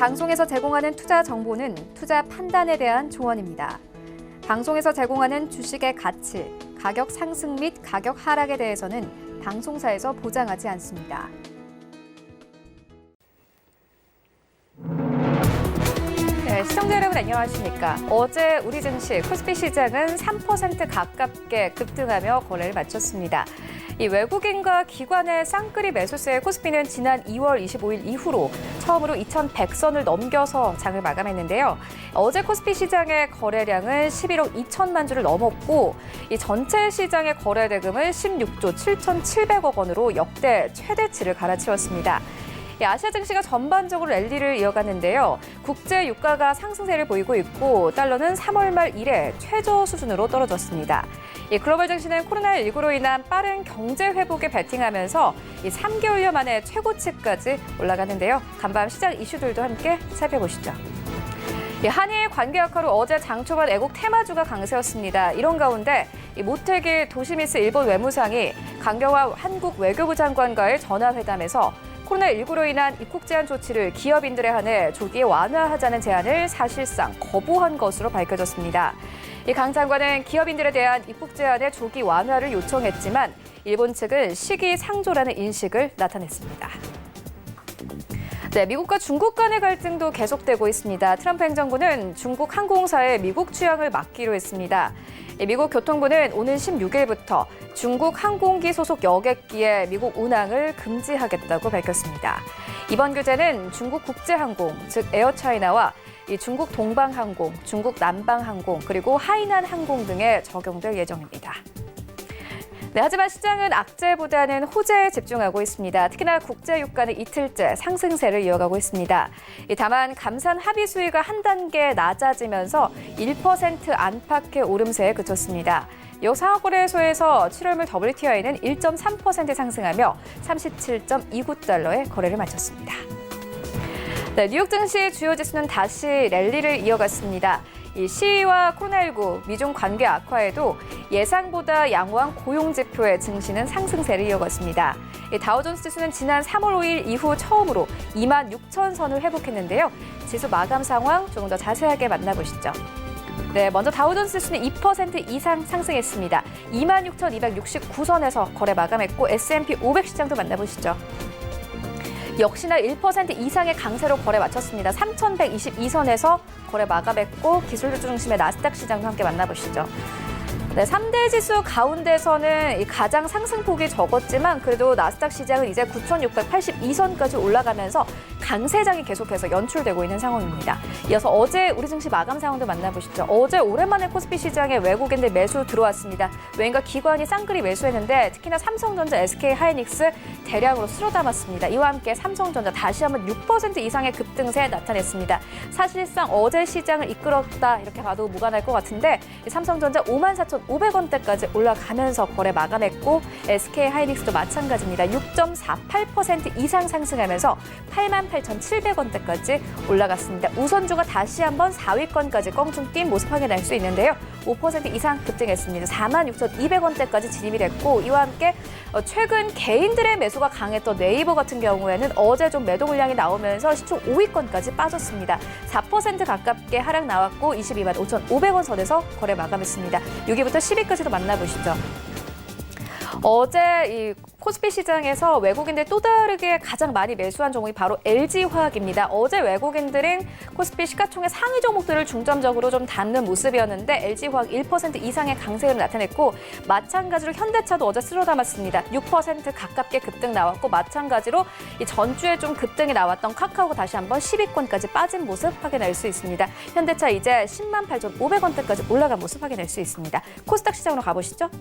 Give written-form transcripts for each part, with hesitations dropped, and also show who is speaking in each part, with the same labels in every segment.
Speaker 1: 방송에서 제공하는 투자 정보는 투자 판단에 대한 조언입니다. 방송에서 제공하는 주식의 가치, 가격 상승 및 가격 하락에 대해서는 방송사에서 보장하지 않습니다. 네, 시청자 여러분 안녕하십니까? 어제 우리 증시 코스피 시장은 3% 가깝게 급등하며 거래를 마쳤습니다. 이 외국인과 기관의 쌍끌이 매수세에 코스피는 지난 2월 25일 이후로 처음으로 2,100선을 넘겨서 장을 마감했는데요. 어제 코스피 시장의 거래량은 11억 2천만 주를 넘었고 이 전체 시장의 거래 대금은 16조 7,700억 원으로 역대 최대치를 갈아치웠습니다. 아시아 증시가 전반적으로 랠리를 이어갔는데요. 국제 유가가 상승세를 보이고 있고 달러는 3월 말 이래 최저 수준으로 떨어졌습니다. 글로벌 증시는 코로나19로 인한 빠른 경제 회복에 베팅하면서 3개월여 만에 최고치까지 올라가는데요. 간밤 시장 이슈들도 함께 살펴보시죠. 한일 관계 악화로 어제 장 초반 애국 테마주가 강세였습니다. 이런 가운데 모테기 도시미스 일본 외무상이 강경화 한국 외교부 장관과의 전화회담에서 코로나19로 인한 입국 제한 조치를 기업인들에 한해 조기에 완화하자는 제안을 사실상 거부한 것으로 밝혀졌습니다. 강 장관은 기업인들에 대한 입국 제한의 조기 완화를 요청했지만 일본 측은 시기상조라는 인식을 나타냈습니다. 네, 미국과 중국 간의 갈등도 계속되고 있습니다. 트럼프 행정부는 중국 항공사의 미국 취항을 막기로 했습니다. 미국 교통부는 오는 16일부터 중국 항공기 소속 여객기의 미국 운항을 금지하겠다고 밝혔습니다. 이번 규제는 중국 국제항공, 즉 에어차이나와 중국 동방항공, 중국 남방항공, 그리고 하이난 항공 등에 적용될 예정입니다. 네, 하지만 시장은 악재보다는 호재에 집중하고 있습니다. 특히나 국제 유가는 이틀째 상승세를 이어가고 있습니다. 다만 감산 합의 수위가 한 단계 낮아지면서 1% 안팎의 오름세에 그쳤습니다. 상하거래소에서 7월물 WTI는 1.3% 상승하며 37.29달러에 거래를 마쳤습니다. 네, 뉴욕 증시 주요 지수는 다시 랠리를 이어갔습니다. 시위와 코로나19, 미중 관계 악화에도 예상보다 양호한 고용지표의 증시는 상승세를 이어갔습니다. 다우존스 지수는 지난 3월 5일 이후 처음으로 26,000선을 회복했는데요. 지수 마감 상황 조금 더 자세하게 만나보시죠. 네, 먼저 다우존스 지수는 2% 이상 상승했습니다. 26,269선에서 거래 마감했고 S&P 500 시장도 만나보시죠. 역시나 1% 이상의 강세로 거래 마쳤습니다. 3,122선에서 거래 마감했고 기술주 중심의 나스닥 시장도 함께 만나보시죠. 네, 3대 지수 가운데서는 가장 상승폭이 적었지만 그래도 나스닥 시장은 이제 9,682선까지 올라가면서 강세장이 계속해서 연출되고 있는 상황입니다. 이어서 어제 우리 증시 마감 상황도 만나보시죠. 어제 오랜만에 코스피 시장에 외국인들 매수 들어왔습니다. 외인과 기관이 쌍끌이 매수했는데 특히나 삼성전자, SK하이닉스 대량으로 쓸어 담았습니다. 이와 함께 삼성전자 다시 한번 6% 이상의 급등세 나타냈습니다. 사실상 어제 시장을 이끌었다 이렇게 봐도 무관할 것 같은데 삼성전자 54,500원대까지 올라가면서 거래 마감했고 SK하이닉스도 마찬가지입니다. 6.48% 이상 상승하면서 88,700원대까지 올라갔습니다. 우선주가 다시 한번 4위권까지 껑충 뛴 모습 확인할 수 있는데요. 5% 이상 급등했습니다. 46,200원대까지 진입이 됐고 이와 함께 최근 개인들의 매수가 강했던 네이버 같은 경우에는 어제 좀 매도 물량이 나오면서 시총 5위권까지 빠졌습니다. 4% 가깝게 하락 나왔고 22만 5,500원 선에서 거래 마감했습니다. 6위부터 10위까지도 만나보시죠. 어제 이 코스피 시장에서 외국인들 또 다르게 가장 많이 매수한 종목이 바로 LG화학입니다. 어제 외국인들은 코스피 시가총액 상위 종목들을 중점적으로 좀 담는 모습이었는데 LG화학 1% 이상의 강세를 나타냈고 마찬가지로 현대차도 어제 쓸어 담았습니다. 6% 가깝게 급등 나왔고 마찬가지로 이 전주에 좀 급등이 나왔던 카카오가 다시 한번 10위권까지 빠진 모습 확인할 수 있습니다. 현대차 이제 10만 8,500원대까지 올라간 모습 확인할 수 있습니다. 코스닥 시장으로 가보시죠.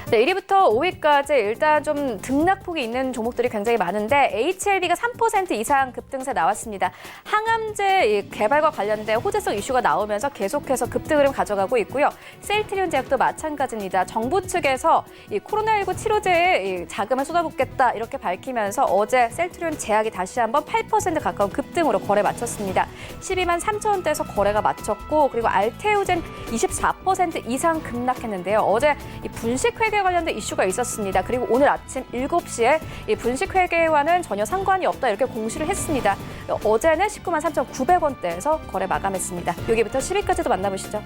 Speaker 1: 네, 1위부터 5위까지 일단 좀 등락폭이 있는 종목들이 굉장히 많은데 HLB가 3% 이상 급등세 나왔습니다. 항암제 개발과 관련된 호재성 이슈가 나오면서 계속해서 급등 흐름 가져가고 있고요. 셀트리온 제약도 마찬가지입니다. 정부 측에서 이 코로나19 치료제에 자금을 쏟아붓겠다 이렇게 밝히면서 어제 셀트리온 제약이 다시 한번 8% 가까운 급등으로 거래 마쳤습니다. 12만 3천원대에서 거래가 마쳤고 그리고 알테오젠 24% 이상 급락했는데요. 어제 이 분식 회계 회계 관련된 이슈가 있었습니다. 그리고 오늘 아침 7시에 이 분식 회계와는 전혀 상관이 없다 이렇게 공시를 했습니다. 어제는 19만 3,900원대에서 거래 마감했습니다. 여기부터 10위까지도 만나보시죠.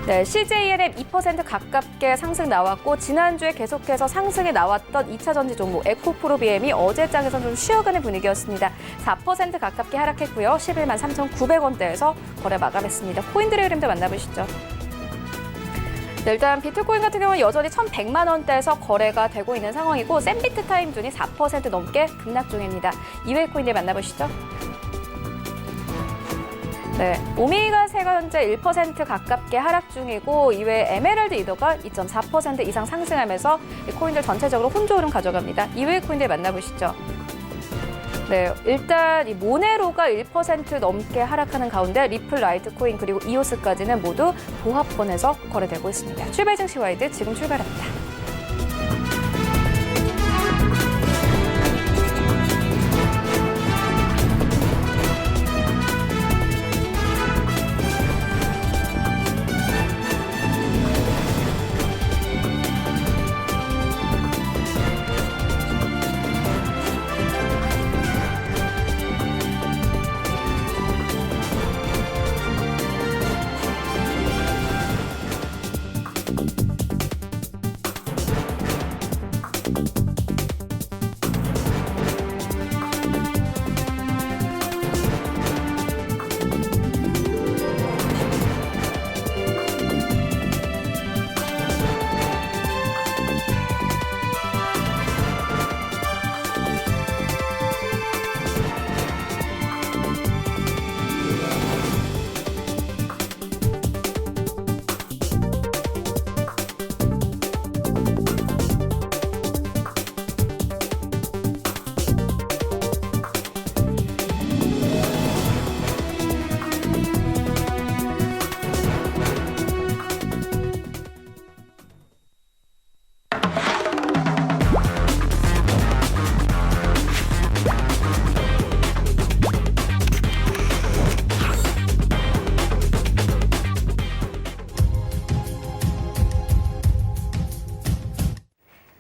Speaker 1: 네, CJENM 2% 가깝게 상승 나왔고 지난주에 계속해서 상승이 나왔던 2차 전지 종목 에코프로비엠이 어제장에서는 좀 쉬어가는 분위기였습니다. 4% 가깝게 하락했고요. 11만 3,900원대에서 거래 마감했습니다. 코인들의 흐름도 만나보시죠. 네, 일단 비트코인 같은 경우는 여전히 1,100만 원대에서 거래가 되고 있는 상황이고 샌비트 타임존이 4% 넘게 급락 중입니다. 이외의 코인들 만나보시죠. 네, 오미가세가 현재 1% 가깝게 하락 중이고 이외에 에메랄드 이더가 2.4% 이상 상승하면서 이 코인들 전체적으로 혼조 흐름 가져갑니다. 이외의 코인들 만나보시죠. 네, 일단 이 모네로가 1% 넘게 하락하는 가운데 리플 라이트코인 그리고 이오스까지는 모두 보합권에서 거래되고 있습니다. 출발 증시 와이드 지금 출발합니다.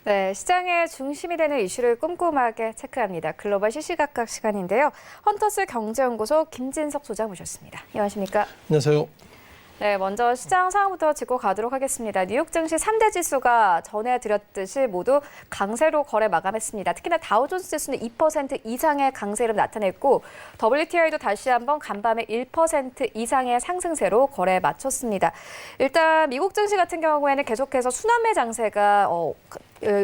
Speaker 1: 네, 시장의 중심이 되는 이슈를 꼼꼼하게 체크합니다. 글로벌 시시각각 시간인데요. 헌터스 경제연구소 김진석 소장 모셨습니다. 안녕하십니까?
Speaker 2: 안녕하세요.
Speaker 1: 네, 먼저 시장 상황부터 짚고 가도록 하겠습니다. 뉴욕 증시 3대 지수가 전해드렸듯이 모두 강세로 거래 마감했습니다. 특히나 다우존스 지수는 2% 이상의 강세를 나타냈고 WTI도 다시 한번 간밤에 1% 이상의 상승세로 거래 마쳤습니다. 일단 미국 증시 같은 경우에는 계속해서 순환매 장세가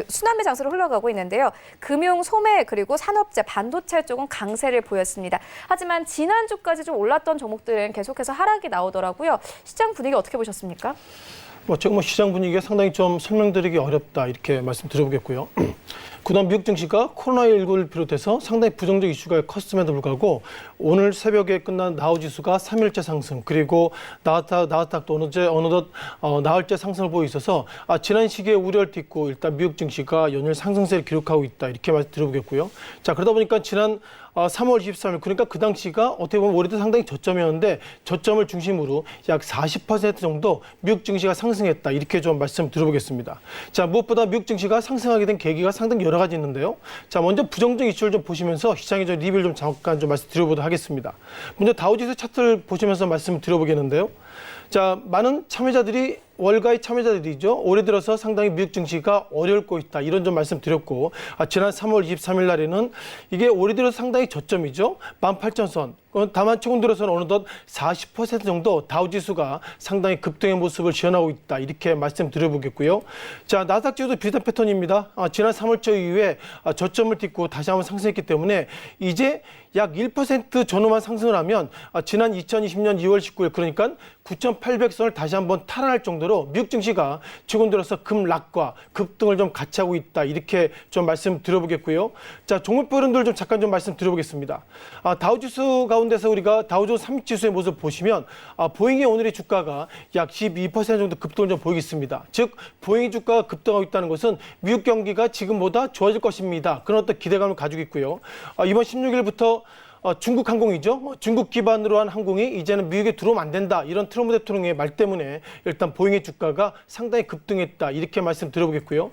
Speaker 1: 순환매 장세로 흘러가고 있는데요. 금융, 소매 그리고 산업재, 반도체 쪽은 강세를 보였습니다. 하지만 지난주까지 좀 올랐던 종목들은 계속해서 하락이 나오더라고요. 시장 분위기 어떻게 보셨습니까?
Speaker 2: 제가 시장 분위기가 상당히 좀 설명드리기 어렵다 이렇게 말씀드려보겠고요. 그동안 미국 증시가 코로나19를 비롯해서 상당히 부정적 이슈가 컸음에도 불구하고 오늘 새벽에 끝난 나우지수가 3일째 상승 그리고 나스닥도 어느덧 나흘째 상승을 보이고 있어서 지난 시기에 우려를 딛고 일단 미국 증시가 연일 상승세를 기록하고 있다 이렇게 말씀드려보겠고요. 자, 그러다 보니까 지난 3월 23일 그러니까 그 당시가 어떻게 보면 올해도 상당히 저점이었는데 저점을 중심으로 약 40% 정도 미국 증시가 상승했다 이렇게 좀 말씀드려보겠습니다. 자, 무엇보다 미국 증시가 상승하게 된 계기가 상당히 여러 가지 있는데요. 자, 먼저 부정적 이슈를 좀 보시면서 시장의 좀 리뷰를 좀 잠깐 좀 말씀드려보도록 하겠습니다. 먼저 다우지수 차트를 보시면서 말씀드려보겠는데요. 자, 많은 참여자들이 월가의 참여자들이죠. 올해 들어서 상당히 미국 증시가 어려울 거 있다. 이런 좀 말씀드렸고 지난 3월 23일 날에는 이게 올해 들어서 상당히 저점이죠. 18,000선. 다만 최근 들어서는 어느덧 40% 정도 다우지수가 상당히 급등의 모습을 지어나고 있다. 이렇게 말씀드려보겠고요. 자, 나스닥 지수도 비슷한 패턴입니다. 지난 3월 초 이후에 저점을 딛고 다시 한번 상승했기 때문에 이제 약 1% 전후만 상승을 하면 지난 2020년 2월 19일 그러니까 9,800선을 다시 한번 탈환할 정도로 미국 증시가 최근 들어서 급락과 급등을 좀 같이 하고 있다. 이렇게 좀 말씀드려보겠고요. 자, 종목별 흐름들 좀 잠깐 좀 말씀드려보겠습니다. 다우지수 가운데서 우리가 다우존스 300지수의 모습 보시면 보잉의 오늘의 주가가 약 12% 정도 급등을 좀 보이겠습니다. 즉 보잉 주가가 급등하고 있다는 것은 미국 경기가 지금보다 좋아질 것입니다. 그런 어떤 기대감을 가지고 있고요. 이번 16일부터 중국 항공이죠. 중국 기반으로 한 항공이 이제는 미국에 들어오면 안 된다. 이런 트럼프 대통령의 말 때문에 일단 보잉의 주가가 상당히 급등했다. 이렇게 말씀드려보겠고요.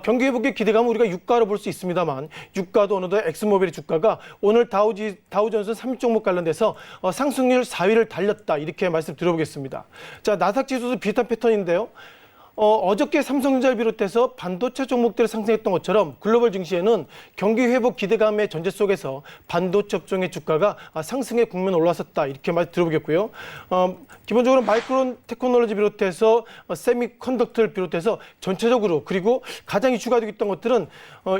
Speaker 2: 경기 회복의 기대감은 우리가 유가로 볼 수 있습니다만 유가도 어느덧 엑스모빌의 주가가 오늘 다우존스 30종목 관련돼서 상승률 4위를 달렸다. 이렇게 말씀드려보겠습니다. 자, 나스닥 지수도 비슷한 패턴인데요. 어저께 삼성전자를 비롯해서 반도체 종목들이 상승했던 것처럼 글로벌 증시에는 경기 회복 기대감의 전제 속에서 반도체 업종의 주가가 상승의 국면에 올라섰다. 이렇게 말 들어보겠고요. 기본적으로 마이크론 테크놀로지 비롯해서 세미컨덕터를 비롯해서 전체적으로 그리고 가장 이슈가 되고 있던 것들은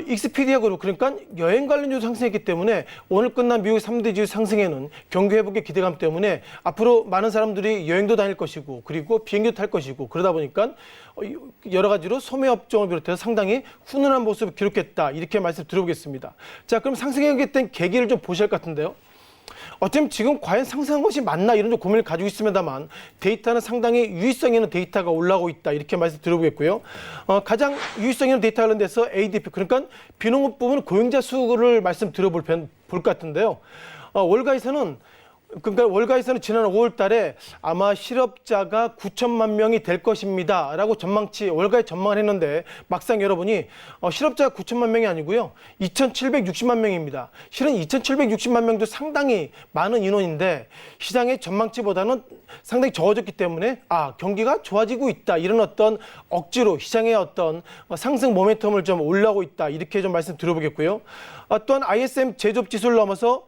Speaker 2: 익스피디아 그룹 그러니까 여행 관련주도 상승했기 때문에 오늘 끝난 미국 3대 지수 상승에는 경기 회복의 기대감 때문에 앞으로 많은 사람들이 여행도 다닐 것이고 그리고 비행기도 탈 것이고 그러다 보니까 여러 가지로 소매 업종을 비롯해서 상당히 훈훈한 모습을 기록했다. 이렇게 말씀드려보겠습니다. 자, 그럼 상승하게 된 계기를 좀 보셔야 할 것 같은데요. 어쩌면 지금 과연 상승한 것이 맞나 이런 좀 고민을 가지고 있습니다만 데이터는 상당히 유의성 있는 데이터가 올라오고 있다. 이렇게 말씀드려보겠고요. 가장 유의성 있는 데이터 관련돼서 ADP 그러니까 비농업 부분 고용자 수를 말씀드려볼 것 같은데요. 월가에서는 지난 5월 달에 아마 실업자가 9천만 명이 될 것입니다. 라고 월가에 전망을 했는데 막상 여러분이 실업자가 9천만 명이 아니고요. 2,760만 명입니다. 실은 2,760만 명도 상당히 많은 인원인데 시장의 전망치보다는 상당히 적어졌기 때문에 경기가 좋아지고 있다. 이런 어떤 억지로 시장의 어떤 상승 모멘텀을 좀 올라오고 있다. 이렇게 좀 말씀드려보겠고요. 또한 ISM 제조업 지수를 넘어서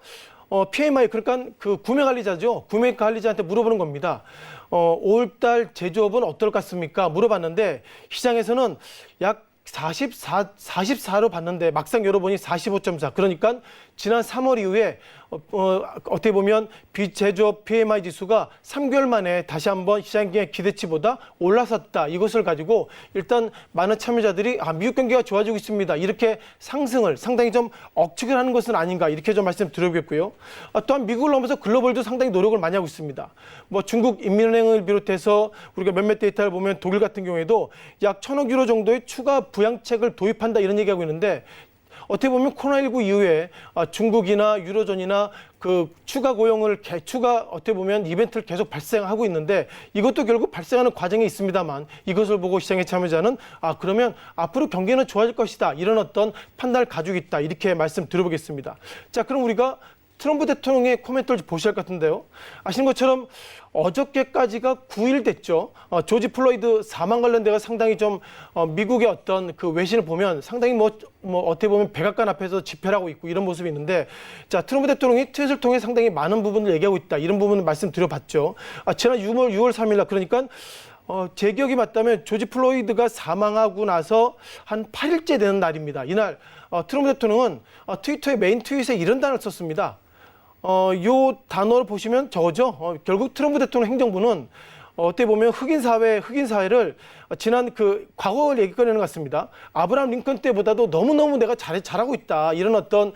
Speaker 2: PMI 그러니까 그 구매 관리자죠. 구매 관리자한테 물어보는 겁니다. 5월달 제조업은 어떨 것 같습니까? 물어봤는데 시장에서는 약 44로 봤는데 막상 열어보니 45.4. 그러니까 지난 3월 이후에 어떻게 보면 비제조업 PMI 지수가 3개월 만에 다시 한번 시장의 기대치보다 올라섰다. 이것을 가지고 일단 많은 참여자들이 미국 경기가 좋아지고 있습니다. 이렇게 상승을 상당히 좀 억측을 하는 것은 아닌가 이렇게 좀 말씀드려보겠고요. 또한 미국을 넘어서 글로벌도 상당히 노력을 많이 하고 있습니다. 중국 인민은행을 비롯해서 우리가 몇몇 데이터를 보면 독일 같은 경우에도 약 1,000억 유로 정도의 추가 부양책을 도입한다 이런 얘기하고 있는데 어떻게 보면 코로나19 이후에 중국이나 유로존이나 그 추가 어떻게 보면 이벤트를 계속 발생하고 있는데 이것도 결국 발생하는 과정이 있습니다만 이것을 보고 시장의 참여자는 그러면 앞으로 경기는 좋아질 것이다. 이런 어떤 판단을 가지고 있다. 이렇게 말씀드려보겠습니다. 자, 그럼 우리가 트럼프 대통령의 코멘트를 보셔야 할 것 같은데요. 아시는 것처럼 어저께까지가 9일 됐죠. 조지 플로이드 사망 관련돼가 상당히 좀 미국의 어떤 그 외신을 보면 상당히 어떻게 보면 백악관 앞에서 집회를 하고 있고 이런 모습이 있는데 자, 트럼프 대통령이 트윗을 통해 상당히 많은 부분을 얘기하고 있다. 이런 부분을 말씀드려봤죠. 지난 6월 3일 날 그러니까 제 기억이 맞다면 조지 플로이드가 사망하고 나서 한 8일째 되는 날입니다. 이날 트럼프 대통령은 트위터의 메인 트윗에 이런 단어를 썼습니다. 요 단어를 보시면 저거죠. 결국 트럼프 대통령 행정부는 어떻게 보면 흑인 사회를 지난 과거를 얘기 꺼내는 것 같습니다. 아브라함 링컨 때보다도 너무너무 내가 잘하고 있다. 이런 어떤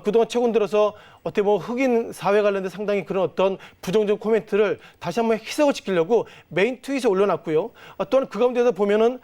Speaker 2: 그동안 최근 들어서 어떻게 보면 흑인 사회 관련된 상당히 그런 어떤 부정적 코멘트를 다시 한번 희석을 시키려고 메인 트윗에 올려놨고요. 또한 그 가운데서 보면은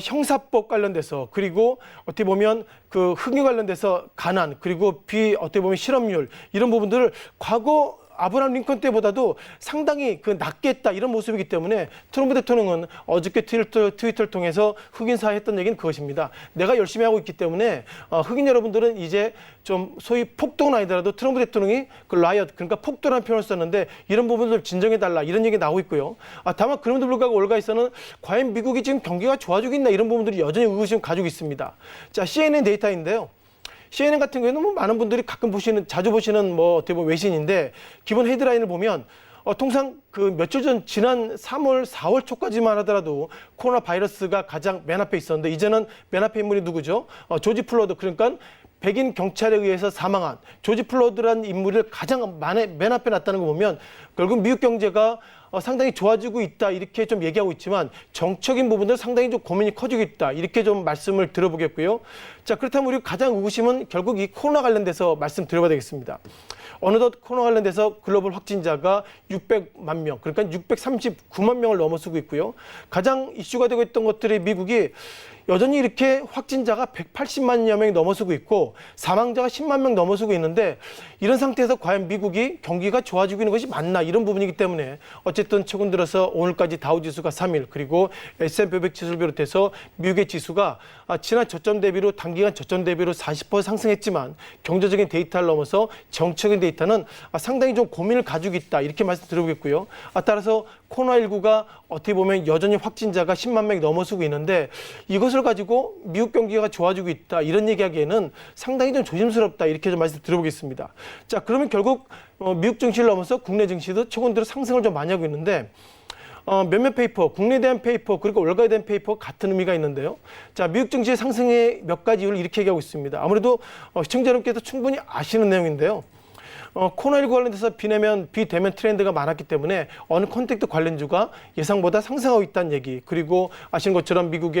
Speaker 2: 형사법 관련돼서 그리고 어떻게 보면 그 흑인 관련돼서 가난 그리고 어떻게 보면 실업률 이런 부분들을 과거 아브라함 링컨 때보다도 상당히 낮게 했다 이런 모습이기 때문에 트럼프 대통령은 어저께 트위터를 통해서 흑인 사회 했던 얘기는 그것입니다. 내가 열심히 하고 있기 때문에 흑인 여러분들은 이제 좀 소위 폭동은 아니더라도 트럼프 대통령이 라이엇 그러니까 폭도라는 표현을 썼는데 이런 부분들 진정해달라 이런 얘기 나오고 있고요. 다만 그럼에도 불구하고 월가에서는 과연 미국이 지금 경기가 좋아지고 있나 이런 부분들이 여전히 의구심을 가지고 있습니다. 자, CNN 데이터인데요. CNN 같은 경우에는 많은 분들이 자주 보시는 어떻게 보면 외신인데 기본 헤드라인을 보면 통상 며칠 전 지난 3월, 4월 초까지만 하더라도 코로나 바이러스가 가장 맨 앞에 있었는데 이제는 맨 앞에 인물이 누구죠? 조지 플로이드 그러니까 백인 경찰에 의해서 사망한 조지 플로이드라는 인물을 가장 맨 앞에 놨다는 거 보면 결국 미국 경제가 상당히 좋아지고 있다 이렇게 좀 얘기하고 있지만 정적인 부분들 상당히 좀 고민이 커지고 있다 이렇게 좀 말씀을 드려보겠고요. 자, 그렇다면 우리 가장 의구심은 결국 이 코로나 관련돼서 말씀드려봐야 되겠습니다. 어느덧 코로나 관련돼서 글로벌 확진자가 600만 명 그러니까 639만 명을 넘어서고 있고요. 가장 이슈가 되고 있던 것들이 미국이 여전히 이렇게 확진자가 180만여 명이 넘어서고 있고 사망자가 10만 명 넘어서고 있는데 이런 상태에서 과연 미국이 경기가 좋아지고 있는 것이 맞나 이런 부분이기 때문에 어쨌든 최근 들어서 오늘까지 다우지수가 3일 그리고 S&P 500 지수를 비롯해서 미국의 지수가 지난 저점 대비로 단기간 저점 대비로 40% 상승했지만 경제적인 데이터를 넘어서 정책적인 데이터는 상당히 좀 고민을 가지고 있다 이렇게 말씀드려보겠고요. 따라서 코로나19가 어떻게 보면 여전히 확진자가 10만 명이 넘어서고 있는데 이것을 가지고 미국 경기가 좋아지고 있다 이런 얘기하기에는 상당히 좀 조심스럽다 이렇게 좀 말씀드려보겠습니다. 자, 그러면 결국 미국 증시를 넘어서 국내 증시도 최근 들어 상승을 좀 많이 하고 있는데 몇몇 페이퍼, 국내에 대한 페이퍼 그리고 월가에 대한 페이퍼 같은 의미가 있는데요. 자, 미국 증시의 상승의 몇 가지 이유를 이렇게 얘기하고 있습니다. 아무래도 시청자 여러분께서 충분히 아시는 내용인데요. 코로나19 관련돼서 비대면 트렌드가 많았기 때문에 어느 컨택트 관련주가 예상보다 상승하고 있다는 얘기. 그리고 아시는 것처럼 미국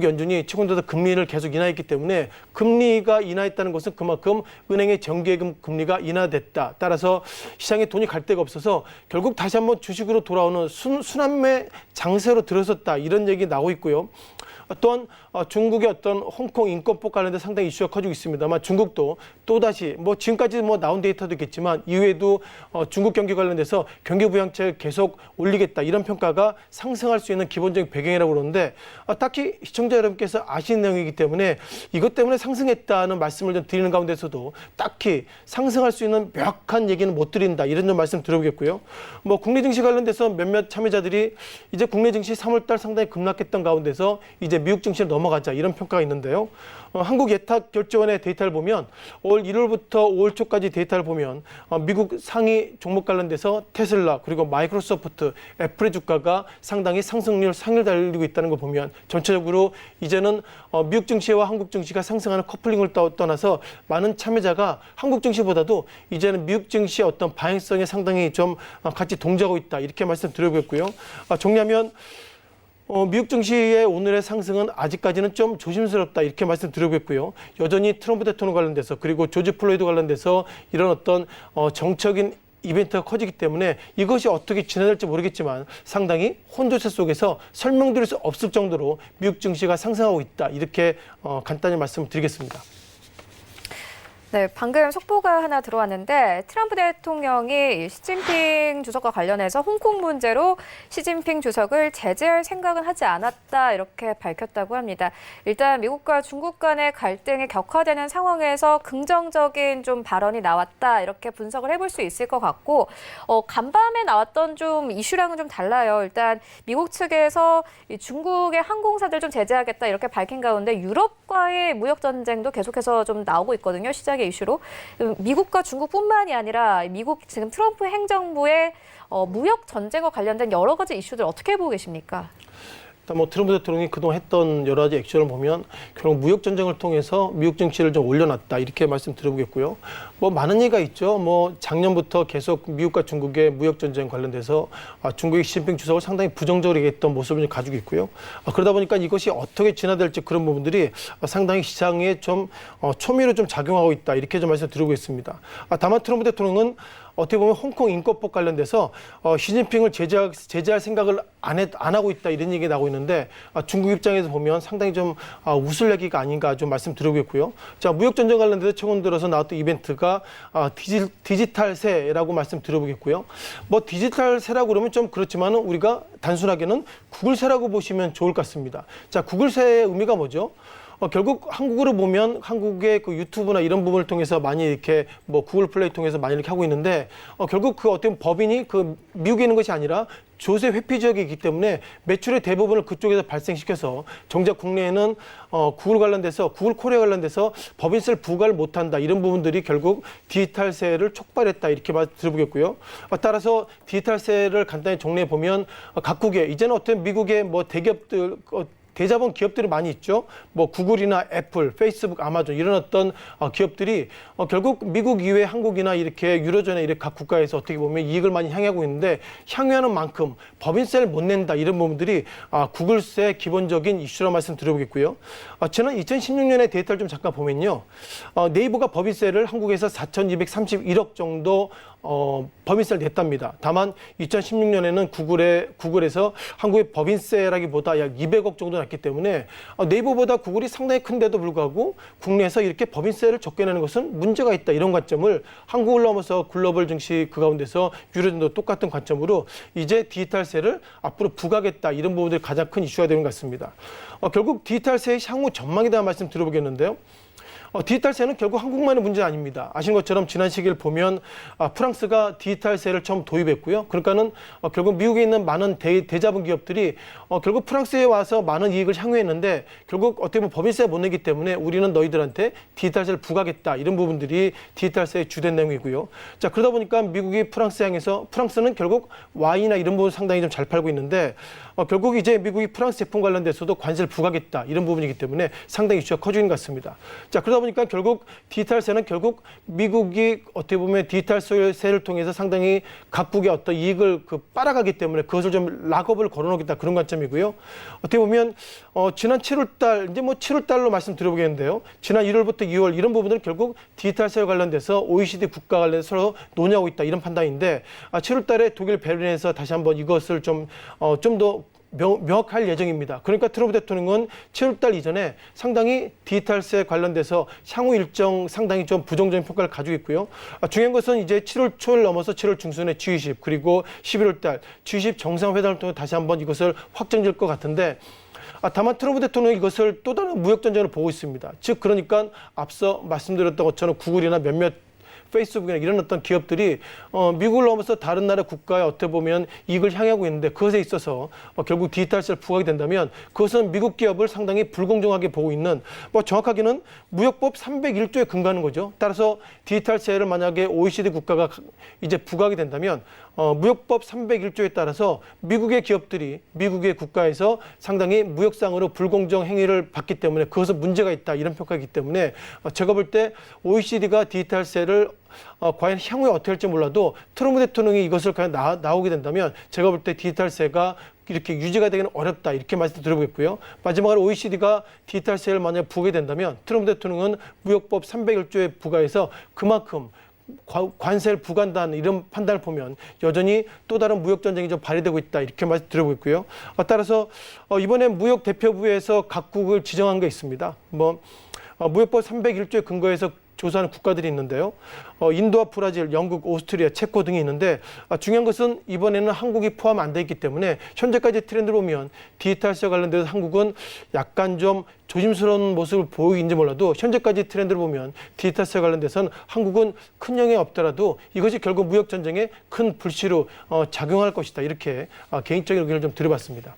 Speaker 2: 연준이 최근 들어 금리를 계속 인하했기 때문에 금리가 인하했다는 것은 그만큼 은행의 정기예금 금리가 인하됐다. 따라서 시장에 돈이 갈 데가 없어서 결국 다시 한번 주식으로 돌아오는 순환매 장세로 들어섰다. 이런 얘기 나오고 있고요. 또한 중국의 어떤 홍콩 인권법 관련된 상당히 이슈가 커지고 있습니다만 중국도 또다시 지금까지 나온 데이터도 있겠지만 이후에도 중국 경기 관련돼서 경기 부양책을 계속 올리겠다 이런 평가가 상승할 수 있는 기본적인 배경이라고 그러는데 딱히 시청자 여러분께서 아시는 내용이기 때문에 이것 때문에 상승했다는 말씀을 좀 드리는 가운데서도 딱히 상승할 수 있는 명확한 얘기는 못 드린다 이런 좀 말씀 드려보겠고요. 국내 증시 관련돼서 몇몇 참여자들이 이제 국내 증시 3월달 상당히 급락했던 가운데서 이제 미국 증시로 넘어가자 이런 평가가 있는데요. 한국예탁결제원의 데이터를 보면 올 1월부터 5월 초까지 데이터를 보면 미국 상위 종목 관련돼서 테슬라 그리고 마이크로소프트, 애플의 주가가 상당히 상승률 상위를 달리고 있다는 걸 보면 전체적으로 이제는 미국 증시와 한국 증시가 상승하는 커플링을 떠나서 많은 참여자가 한국 증시보다도 이제는 미국 증시의 어떤 방향성에 상당히 좀 같이 동조하고 있다 이렇게 말씀드려보겠고요. 정리하면 미국 증시의 오늘의 상승은 아직까지는 좀 조심스럽다 이렇게 말씀드리겠고요. 여전히 트럼프 대통령 관련돼서 그리고 조지 플로이드 관련돼서 이런 어떤 정적인 이벤트가 커지기 때문에 이것이 어떻게 진행될지 모르겠지만 상당히 혼조세 속에서 설명드릴 수 없을 정도로 미국 증시가 상승하고 있다 이렇게 간단히 말씀드리겠습니다.
Speaker 1: 네, 방금 속보가 하나 들어왔는데 트럼프 대통령이 시진핑 주석과 관련해서 홍콩 문제로 시진핑 주석을 제재할 생각은 하지 않았다 이렇게 밝혔다고 합니다. 일단 미국과 중국 간의 갈등이 격화되는 상황에서 긍정적인 좀 발언이 나왔다 이렇게 분석을 해볼 수 있을 것 같고 간밤에 나왔던 좀 이슈랑은 좀 달라요. 일단 미국 측에서 중국의 항공사들 좀 제재하겠다 이렇게 밝힌 가운데 유럽과의 무역 전쟁도 계속해서 좀 나오고 있거든요. 시작의 이슈로. 미국과 중국뿐만이 아니라 미국 지금 트럼프 행정부의 무역 전쟁과 관련된 여러 가지 이슈들 어떻게 보고 계십니까?
Speaker 2: 일단 트럼프 대통령이 그동안 했던 여러 가지 액션을 보면 결국 무역 전쟁을 통해서 미국 증시를 좀 올려놨다 이렇게 말씀드려보겠고요. 많은 얘기가 있죠. 작년부터 계속 미국과 중국의 무역 전쟁 관련돼서 중국의 시진핑 주석을 상당히 부정적으로 얘기했던 모습을 가지고 있고요. 그러다 보니까 이것이 어떻게 진화될지 그런 부분들이 상당히 시장에 좀 초미로 좀 작용하고 있다 이렇게 좀 말씀드리고 있습니다. 다만 트럼프 대통령은 어떻게 보면 홍콩 인권법 관련돼서 시진핑을 제재할 생각을 안 하고 있다 이런 얘기가 나오고 있는데 중국 입장에서 보면 상당히 좀 웃을 얘기가 아닌가 좀 말씀드리겠고요. 자, 무역 전쟁 관련돼서 최근 들어서 나왔던 이벤트가 디지털세라고 말씀드려보겠고요. 디지털세라고 그러면 좀 그렇지만은 우리가 단순하게는 구글세라고 보시면 좋을 것 같습니다. 자, 구글세의 의미가 뭐죠? 결국 한국으로 보면 한국의 그 유튜브나 이런 부분을 통해서 많이 이렇게 구글 플레이 통해서 많이 이렇게 하고 있는데 결국 그 어떤 법인이 그 미국에 있는 것이 아니라 조세 회피 지역이기 때문에 매출의 대부분을 그쪽에서 발생시켜서 정작 국내에는 구글 관련돼서 구글 코리아 관련돼서 법인세를 부과를 못한다 이런 부분들이 결국 디지털세를 촉발했다 이렇게 들어보겠고요. 따라서 디지털세를 간단히 정리해 보면 각국의 이제는 어떤 미국의 대기업들 대자본 기업들이 많이 있죠. 구글이나 애플, 페이스북, 아마존 이런 어떤 기업들이 결국 미국 이외 한국이나 이렇게 유로존의 이렇게 각 국가에서 어떻게 보면 이익을 많이 향하고 있는데 향유하는 만큼 법인세를 못 낸다 이런 부분들이 구글세 기본적인 이슈라 말씀드려보겠고요. 지난 2016년의 데이터를 좀 잠깐 보면요. 네이버가 법인세를 한국에서 4,231억 정도 법인세를 냈답니다. 다만 2016년에는 구글에서 한국의 법인세라기보다 약 200억 정도 났기 때문에 네이버보다 구글이 상당히 큰데도 불구하고 국내에서 이렇게 법인세를 적게 내는 것은 문제가 있다. 이런 관점을 한국을 넘어서 글로벌 증시 그 가운데서 유로존도 똑같은 관점으로 이제 디지털세를 앞으로 부과하겠다. 이런 부분들이 가장 큰 이슈가 되는 것 같습니다. 결국 디지털세의 향후 전망에 대한 말씀 드려보겠는데요. 디지털세는 결국 한국만의 문제 아닙니다. 아시는 것처럼 지난 시기를 보면 프랑스가 디지털세를 처음 도입했고요. 그러니까는 결국 미국에 있는 많은 대자본 기업들이 결국 프랑스에 와서 많은 이익을 향유했는데 결국 어떻게 보면 법인세 못 내기 때문에 우리는 너희들한테 디지털세를 부과하겠다. 이런 부분들이 디지털세의 주된 내용이고요. 자, 그러다 보니까 미국이 프랑스 향해서 프랑스는 결국 와인이나 이런 부분 상당히 좀 잘 팔고 있는데 결국 이제 미국이 프랑스 제품 관련돼서도 관세를 부과하겠다. 이런 부분이기 때문에 상당히 이슈가 커지는 것 같습니다. 자, 그러다 보니까 결국 디지털세는 결국 미국이 어떻게 보면 디지털세를 통해서 상당히 각국의 어떤 이익을 빨아가기 때문에 그것을 좀 락업을 걸어놓겠다 그런 관점이고요. 어떻게 보면 지난 7월달 이제 뭐 7월달로 말씀드려보겠는데요. 지난 1월부터 2월 이런 부분들은 결국 디지털세 관련돼서 OECD 국가 관련해서 서로 논의하고 있다 이런 판단인데 7월달에 독일 베를린에서 다시 한번 이것을 좀 더 명확할 예정입니다. 그러니까 트럼프 대통령은 7월달 이전에 상당히 디지털세 관련돼서 향후 일정 상당히 좀 부정적인 평가를 가지고 있고요. 중요한 것은 이제 7월 초를 넘어서 7월 중순에 G20 그리고 11월달 G20 정상회담을 통해 다시 한번 이것을 확정될 것 같은데 다만 트럼프 대통령이 이것을 또 다른 무역 전쟁으로 보고 있습니다. 즉 그러니까 앞서 말씀드렸던 것처럼 구글이나 몇몇 페이스북이나 이런 어떤 기업들이 미국을 넘어서 다른 나라 국가에 어떻게 보면 이익을 향하고 있는데 그것에 있어서 결국 디지털세를 부과하게 된다면 그것은 미국 기업을 상당히 불공정하게 보고 있는 정확하게는 무역법 301조에 근거하는 거죠. 따라서 디지털세를 만약에 OECD 국가가 이제 부과하게 된다면 무역법 301조에 따라서 미국의 기업들이 미국의 국가에서 상당히 무역상으로 불공정 행위를 받기 때문에 그것은 문제가 있다 이런 평가이기 때문에 제가 볼 때 OECD가 디지털세를 과연 향후에 어떻게 할지 몰라도 트럼프 대통령이 이것을 과연 나오게 된다면 제가 볼 때 디지털세가 이렇게 유지가 되기는 어렵다 이렇게 말씀드려보겠고요. 마지막으로 OECD가 디지털세를 만약 부과하게 된다면 트럼프 대통령은 무역법 301조에 부과해서 그만큼 관세를 부과한다는 이런 판단을 보면 여전히 또 다른 무역 전쟁이 좀 발휘되고 있다 이렇게 말씀드리고 있고요. 따라서 이번에 무역 대표부에서 각국을 지정한 게 있습니다. 무역법 301조에 근거해서 조사하는 국가들이 있는데요. 인도와 브라질, 영국, 오스트리아, 체코 등이 있는데 중요한 것은 이번에는 한국이 포함 안 돼 있기 때문에 현재까지 트렌드를 보면 디지털세 관련돼서 한국은 약간 좀 조심스러운 모습을 보이는지 몰라도 현재까지 트렌드를 보면 디지털세 관련돼서는 한국은 큰 영향이 없더라도 이것이 결국 무역 전쟁에 큰 불씨로 작용할 것이다. 이렇게 개인적인 의견을 좀 드려봤습니다.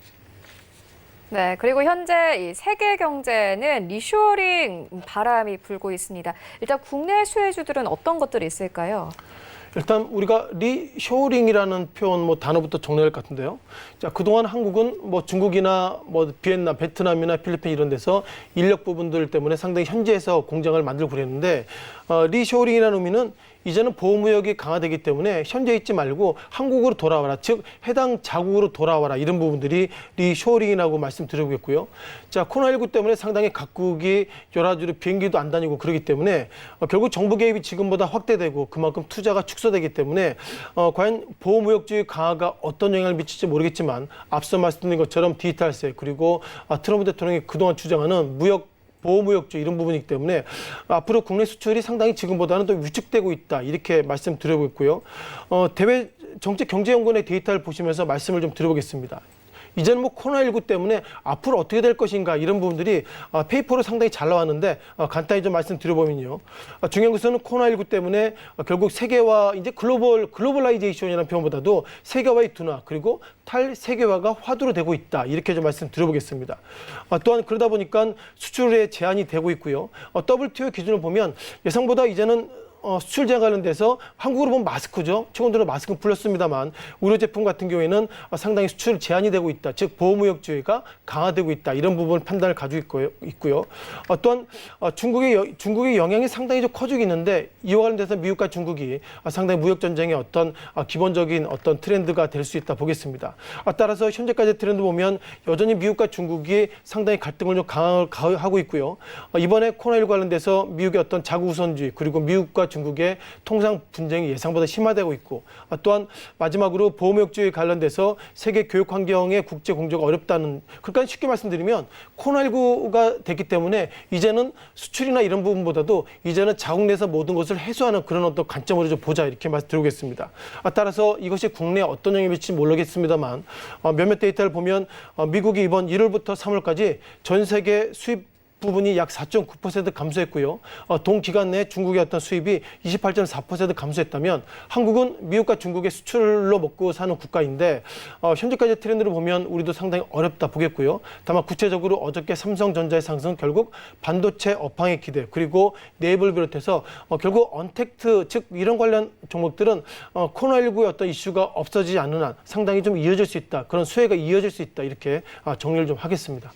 Speaker 1: 네, 그리고 현재 이 세계 경제는 리쇼어링 바람이 불고 있습니다. 일단 국내 수혜주들은 어떤 것들이 있을까요?
Speaker 2: 일단 우리가 리쇼링이라는 표현 단어부터 정리할 것 같은데요. 자, 그동안 한국은 중국이나 비엔나, 베트남이나 필리핀 이런 데서 인력 부분들 때문에 상당히 현지에서 공장을 만들고 그랬는데 리쇼링이라는 의미는 이제는 보호무역이 강화되기 때문에 현재 있지 말고 한국으로 돌아와라. 즉 해당 자국으로 돌아와라. 이런 부분들이 리쇼링이라고 말씀드리겠고요. 자, 코로나19 때문에 상당히 각국이 여러 가지로 비행기도 안 다니고 그러기 때문에 결국 정부 개입이 지금보다 확대되고 그만큼 투자가 축소되기 때문에 과연 보호무역주의 강화가 어떤 영향을 미칠지 모르겠지만 앞서 말씀드린 것처럼 디지털세 그리고 트럼프 대통령이 그동안 주장하는 보호무역주의 이런 부분이기 때문에 앞으로 국내 수출이 상당히 지금보다는 더 위축되고 있다. 이렇게 말씀드리고 있고요. 대외 정책경제연구원의 데이터를 보시면서 말씀을 좀 드려보겠습니다. 이제는 코로나19 때문에 앞으로 어떻게 될 것인가 이런 부분들이 페이퍼로 상당히 잘 나왔는데 간단히 좀 말씀드려보면요. 중요한 것은 코로나19 때문에 결국 세계화 이제 글로벌라이제이션이라는 표현보다도 세계화의 둔화 그리고 탈세계화가 화두로 되고 있다. 이렇게 좀 말씀드려보겠습니다. 또한 그러다 보니까 수출에 제한이 되고 있고요. WTO 기준을 보면 예상보다 이제는 수출 제한 관련돼서 한국으로 보면 마스크죠. 최근 들어 마스크는 풀렸습니다만 의료 제품 같은 경우에는 상당히 수출 제한이 되고 있다. 즉 보호무역주의가 강화되고 있다. 이런 부분 판단을 가지고 있고요. 또한 중국의 영향이 상당히 좀 커지고 있는데 이와 관련돼서 미국과 중국이 상당히 무역 전쟁의 어떤 기본적인 어떤 트렌드가 될 수 있다 보겠습니다. 따라서 현재까지 트렌드 보면 여전히 미국과 중국이 상당히 갈등을 좀 강화하고 있고요. 이번에 코로나19 관련돼서 미국의 어떤 자국 우선주의 그리고 미국과 중국의 통상 분쟁이 예상보다 심화되고 있고 또한 마지막으로 보호무역주의 관련돼서 세계 교육 환경의 국제 공조가 어렵다는 그러니까 쉽게 말씀드리면 코로나19가 됐기 때문에 이제는 수출이나 이런 부분보다도 이제는 자국 내에서 모든 것을 해소하는 그런 어떤 관점으로 좀 보자 이렇게 말씀드리겠습니다. 따라서 이것이 국내에 어떤 영향을 미칠지 모르겠습니다만 몇몇 데이터를 보면 미국이 이번 1월부터 3월까지 전 세계 수입 부분이 약 4.9% 감소했고요. 동기간 내 중국의 어떤 수입이 28.4% 감소했다면 한국은 미국과 중국의 수출로 먹고 사는 국가인데 현재까지 트렌드를 보면 우리도 상당히 어렵다 보겠고요. 다만 구체적으로 어저께 삼성전자의 상승 결국 반도체 업황의 기대 그리고 네이버를 비롯해서 결국 언택트 즉 이런 관련 종목들은 코로나19의 어떤 이슈가 없어지지 않는 한 상당히 좀 이어질 수 있다. 그런 수혜가 이어질 수 있다. 이렇게 정리를 좀 하겠습니다.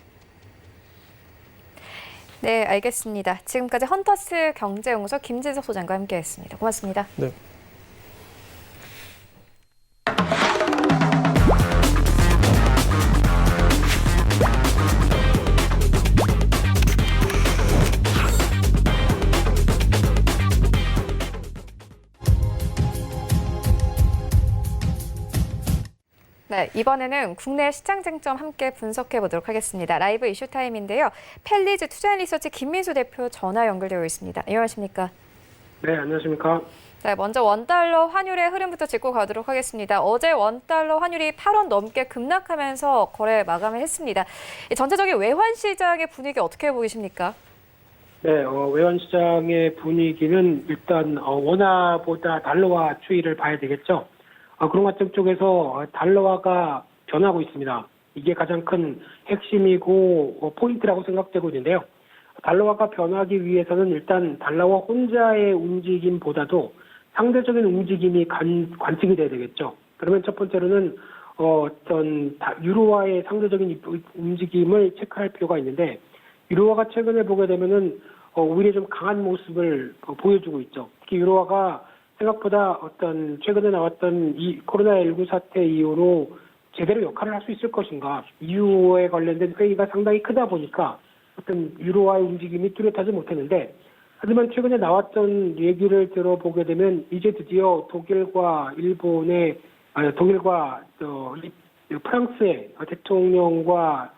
Speaker 1: 네, 알겠습니다. 지금까지 헌터스 경제연구소 김진석 소장과 함께했습니다. 고맙습니다.
Speaker 2: 네.
Speaker 1: 네, 이번에는 국내 시장 쟁점 함께 분석해 보도록 하겠습니다. 라이브 이슈 타임인데요. 펠리즈 투자앤리서치 김민수 대표 전화 연결되어 있습니다. 안녕하십니까?
Speaker 3: 네, 안녕하십니까?
Speaker 1: 네, 먼저 원달러 환율의 흐름부터 짚고 가도록 하겠습니다. 어제 원달러 환율이 8원 넘게 급락하면서 거래 마감을 했습니다. 전체적인 외환 시장의 분위기 어떻게 보이십니까?
Speaker 3: 네, 외환 시장의 분위기는 일단 원화보다 달러화 추이를 봐야 되겠죠. 그런 관점 쪽에서 달러화가 변하고 있습니다. 이게 가장 큰 핵심이고 포인트라고 생각되고 있는데요. 달러화가 변하기 위해서는 일단 달러화 혼자의 움직임보다도 상대적인 움직임이 관측이 돼야 되겠죠. 그러면 첫 번째로는 어떤 유로화의 상대적인 움직임을 체크할 필요가 있는데 유로화가 최근에 보게 되면은 오히려 좀 강한 모습을 보여주고 있죠. 특히 유로화가 생각보다 어떤 최근에 나왔던 이 코로나19 사태 이후로 제대로 역할을 할 수 있을 것인가 이유에 관련된 회의가 상당히 크다 보니까 어떤 유로화의 움직임이 뚜렷하지 못했는데 하지만 최근에 나왔던 얘기를 들어보게 되면 이제 드디어 독일과 프랑스의 대통령과